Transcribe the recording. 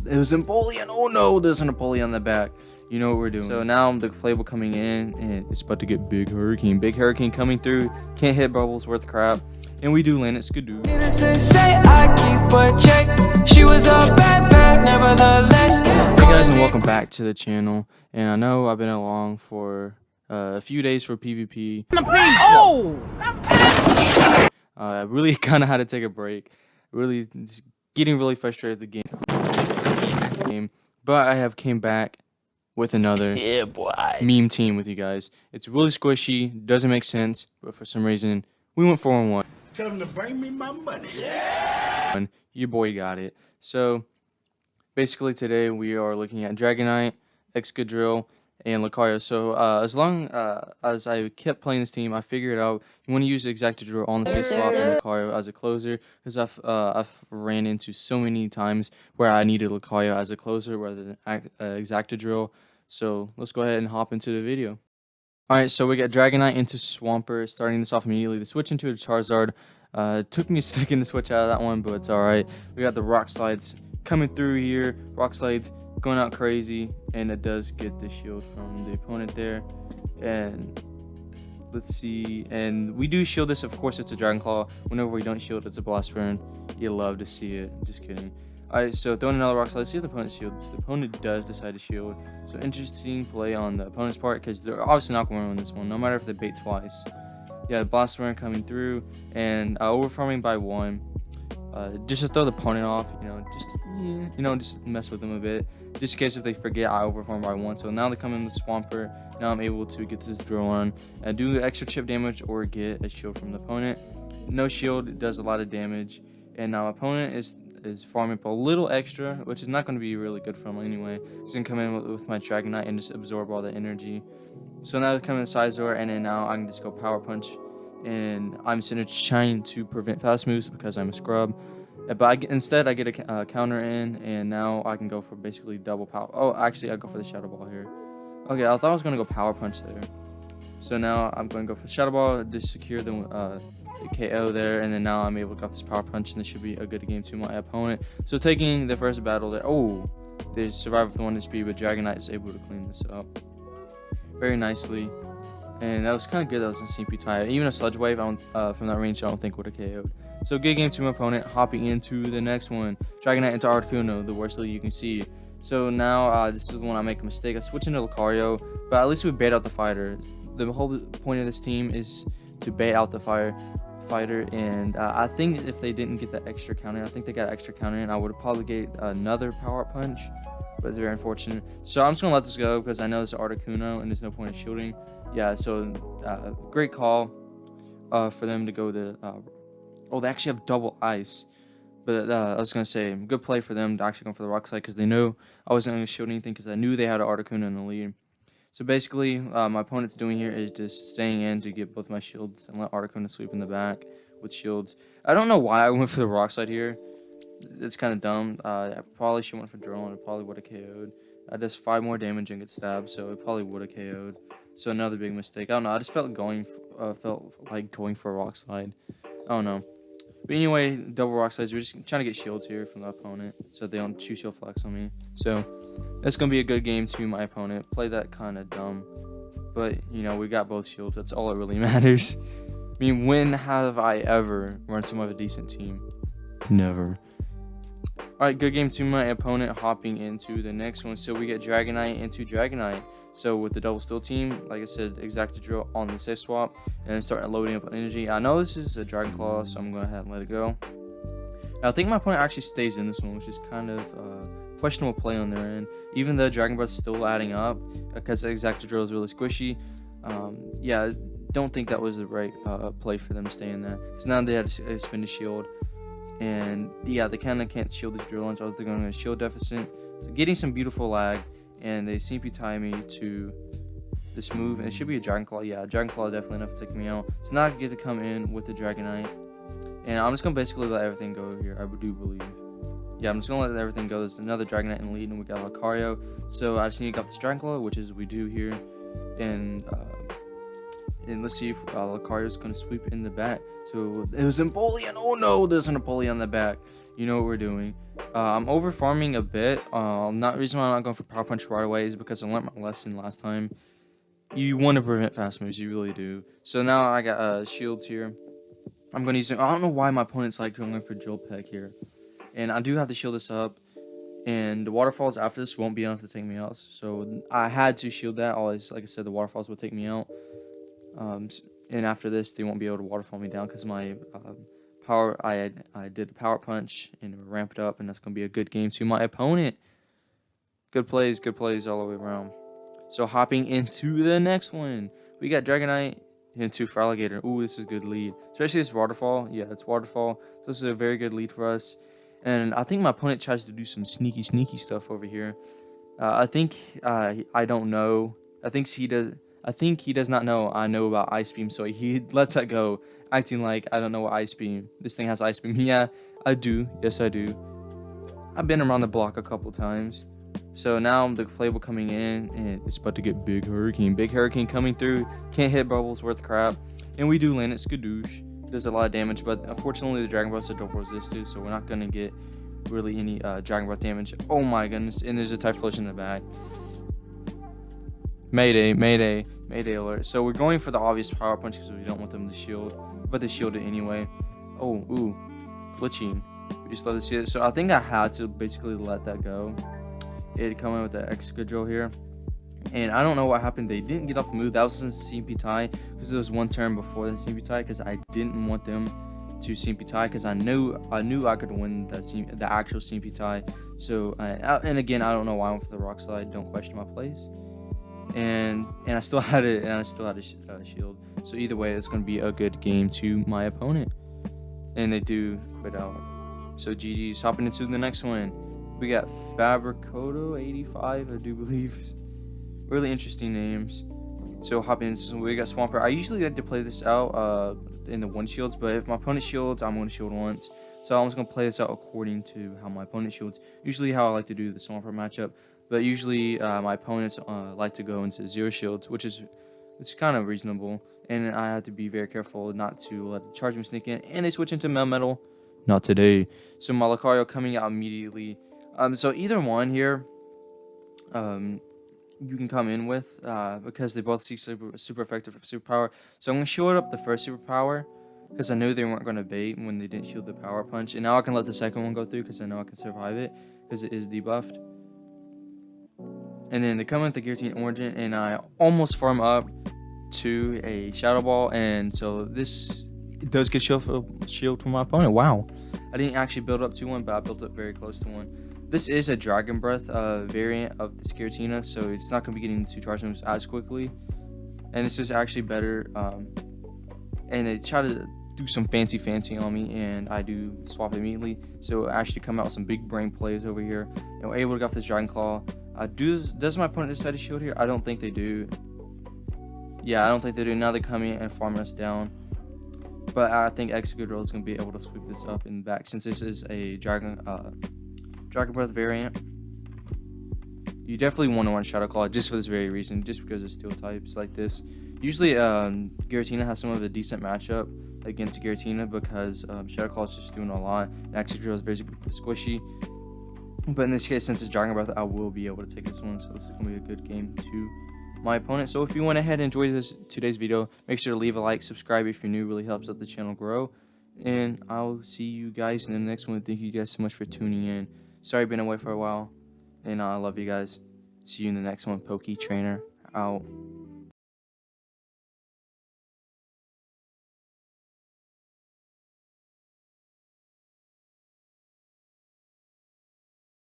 It was Empoleon. Oh no, there's an Empoleon on the back. You know what we're doing. So now the Flable coming in, and it's about to get Big Hurricane. Big Hurricane coming through. Can't hit bubbles worth crap. And we do land it. Skidoo. Hey guys, and welcome back to the channel. And I know I've been along for a few days for PvP. I really kind of had to take a break. Really just getting really frustrated with the game. But I have came back with another meme team with you guys. It's really squishy, doesn't make sense, but for some reason we went 4-1. Tell them to bring me my money. Your boy got it. So basically today we are looking at Dragonite, Excadrill, and Lucario. So as long as I kept playing this team, I figured out you want to use Excadrill on the safe swap and Lucario as a closer, because I've ran into so many times where I needed Lucario as a closer rather than Excadrill. So let's go ahead and hop into the video. Alright, so we got Dragonite into Swampert, starting this off immediately. The switch into a Charizard. It took me a second to switch out of that one, but it's alright. We got the Rock Slides coming through here. Rock Slides going out crazy, and it does get the shield from the opponent there. And let's see, and we do shield this. Of course, it's a Dragon Claw. Whenever we don't shield, it's a Blast Burn. You love to see it. Just kidding. Alright, so throwing another Rock Slide. Let's see if the opponent shields. The opponent does decide to shield. So interesting play on the opponent's part, because they're obviously not going to win this one, no matter if they bait twice. Yeah, Blast Burn coming through, and overfarming by 1. Just to throw the opponent off, just mess with them a bit, just in case if they forget I overfarm by 1. So now they come in the Swampert. Now I'm able to get this drill on and do extra chip damage or get a shield from the opponent. No shield does a lot of damage, and now opponent is farming up a little extra, which is not going to be really good for him anyway. He's going to come in with my Dragonite and just absorb all the energy. So now they come in Scizor, and then now I can just go Power Punch. And I'm sitting trying to prevent fast moves because I'm a scrub. But instead I get a counter in, and now I can go for basically double power. Oh, actually I go for the Shadow Ball here. Okay, I thought I was going to go Power Punch there. So now I'm going to go for Shadow Ball, just secure the KO there, and then now I'm able to get this Power Punch, and this should be a good game to my opponent. So taking the first battle there, they survive with 1 HP, but Dragonite is able to clean this up very nicely. And that was kind of good. That was a CP tie. Even a Sludge Wave from that range I don't think would have KO'd. So good game to my opponent. Hopping into the next one. Dragonite into Articuno, the worst lead you can see. So now this is when I make a mistake. I switch into Lucario, but at least we bait out the fighter. The whole point of this team is to bait out the fighter, and I think if they didn't get that extra counter, I think they got an extra counter, and I would have probably get another Power Punch, but it's very unfortunate. So I'm just gonna let this go because I know this is Articuno and there's no point in shielding. Yeah, so great call for them to go to. They actually have double ice, but I was gonna say good play for them to actually go for the Rock Slide, because they knew I wasn't gonna shield anything, because I knew they had an Articuno in the lead. So basically, my opponent's doing here is just staying in to get both my shields and let Articuno sweep in the back with shields. I don't know why I went for the Rock Slide here. It's kind of dumb. I probably should have went for Drill, and it probably would have KO'd. I just 5 more damage and get stabbed, so it probably would have KO'd. So another big mistake. I don't know. I just felt like going for a Rock Slide. I don't know. But anyway, double Rock Slides. We're just trying to get shields here from the opponent, so they don't 2-shield flex on me. So that's gonna be a good game to my opponent. Play that kind of dumb, but we got both shields. That's all that really matters. I mean, when have I ever run some of a decent team? Never. Alright, good game to my opponent. Hopping into the next one. So we get Dragonite into Dragonite. So with the double steel team, like I said, Excadrill on the safe swap, and then start loading up on energy. I know this is a Dragon Claw, so I'm going to go ahead and let it go. Now, I think my opponent actually stays in this one, which is kind of questionable play on their end. Even though Dragon Breath is still adding up, because Excadrill is really squishy. Yeah, don't think that was the right play for them to stay in there, because now they had to spin the shield. And yeah, they kind of can't shield this drill launch. They're going to shield deficit. So getting some beautiful lag, and they CP tie me to this move, and it should be a Dragon Claw. Yeah, Dragon Claw definitely enough to take me out. So now I get to come in with the Dragonite, and I'm just gonna basically let everything go here. I do believe. Yeah, I'm just gonna let everything go. There's another Dragonite in the lead, and we got Lucario. So I just need to get off this Dragon Claw, which is what we do here, and And let's see if Lucario's going to sweep in the back. So it was Empoleon. Oh no, there's an Empoleon on the back. You know what we're doing. I'm over farming a bit. Not reason why I'm not going for Power Punch right away is because I learned my lesson last time. You want to prevent fast moves, you really do. So now I got shields here. I'm going to use it. I don't know why my opponent's like going for Drill Peck here. And I do have to shield this up. And the waterfalls after this won't be enough to take me out. So I had to shield that. Always, like I said, the waterfalls will take me out. And after this, they won't be able to waterfall me down because my power. I did a power punch and ramp it up, and that's going to be a good game to my opponent. Good plays all the way around. So hopping into the next one, we got Dragonite into Feraligatr. Ooh, this is a good lead, especially this waterfall. Yeah, it's waterfall. So this is a very good lead for us. And I think my opponent tries to do some sneaky stuff over here. I think I don't know. I think he does not know I know about Ice Beam, so he lets that go, acting like I don't know what Ice Beam. This thing has Ice Beam. Yeah, I do. Yes, I do. I've been around the block a couple times. So now the Flable coming in, and it's about to get Big Hurricane. Big Hurricane coming through. Can't hit Bubbles worth crap. And we do land it. Skadoosh. Does a lot of damage, but unfortunately the Dragon Breaths are double resisted, so we're not going to get really any Dragon Breath damage. Oh my goodness. And there's a Typhlosion in the back. Mayday alert. So we're going for the obvious Power Punch because we don't want them to shield, but they shield it anyway. Oh, ooh. Glitching. We just let it see it. So I think I had to basically let that go. It come in with the Excadrill here. And I don't know what happened. They didn't get off the move. That was since CMP tie because it was one turn before the CMP tie because I didn't want them to CMP tie because I knew I could win the actual CMP tie. So and again, I don't know why I went for the Rock Slide. Don't question my plays. And I still had it, and I still had a shield. So either way, it's going to be a good game to my opponent. And they do quit out. So GG's. Hopping into the next one. We got Fabricoto 85, I do believe. Really interesting names. So hopping into some, we got Swampert. I usually like to play this out in the one shields, but if my opponent shields, I'm going to shield once. So I'm just going to play this out according to how my opponent shields. Usually how I like to do the Swampert matchup. But usually my opponents like to go into 0 shields, which is kind of reasonable. And I have to be very careful not to let the charge beam sneak in. And they switch into Melmetal. Not today. So my Lucario coming out immediately. So either one here, you can come in with because they both see super effective superpower. So I'm going to shield up the first superpower because I knew they weren't going to bait when they didn't shield the power punch. And now I can let the second one go through because I know I can survive it because it is debuffed. And then they come in with the Guillotine Origin, and I almost farm up to a Shadow Ball. And so this does get shield from my opponent. Wow. I didn't actually build up to one, but I built up very close to one. This is a Dragon Breath variant of the Giratina, so it's not going to be getting 2 charge moves as quickly. And this is actually better. And they try to do some fancy on me, and I do swap immediately. So I actually come out with some big brain plays over here. And we're able to get off this Dragon Claw. Does my opponent decide to shield here? I don't think they do. Yeah, I don't think they do. Now they come in and farm us down. But I think Excadrill is going to be able to sweep this up in the back since this is a Dragon Breath variant. You definitely want to run Shadow Claw just for this very reason, just because of steel types like this. Usually, Giratina has some of a decent matchup against Giratina because Shadow Claw is just doing a lot. And Excadrill is very squishy. But in this case, since it's Dragon Breath, I will be able to take this one. So this is going to be a good game to my opponent. So if you went ahead and enjoyed today's video, make sure to leave a like, subscribe if you're new. It really helps out the channel grow. And I'll see you guys in the next one. Thank you guys so much for tuning in. Sorry I've been away for a while. And I love you guys. See you in the next one. Poke Trainer out.